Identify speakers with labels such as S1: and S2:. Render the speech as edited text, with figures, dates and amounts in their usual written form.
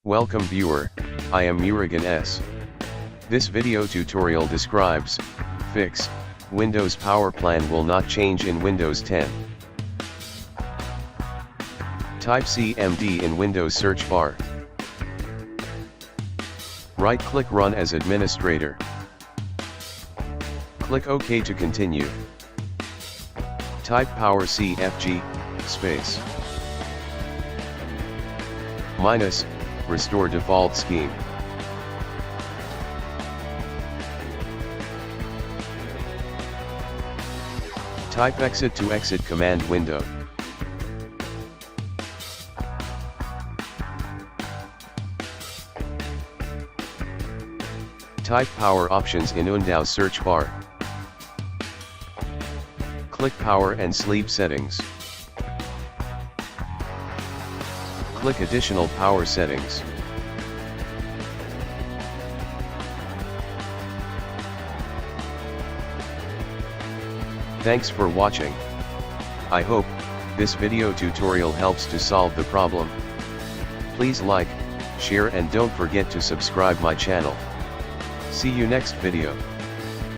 S1: Welcome viewer, I am Murugan S. This video tutorial describes, fix, Windows power plan will not change in Windows 10. Type CMD in Windows search bar. Right-click Run as administrator. Click OK to continue. Type power CFG, space. Minus, restore default scheme. Type exit to exit command window. Type power options in Windows search bar. Click power and sleep settings. Click additional power settings. Thanks for watching. I hope this video tutorial helps to solve the problem. Please like, share and don't forget to subscribe my channel. See you next video.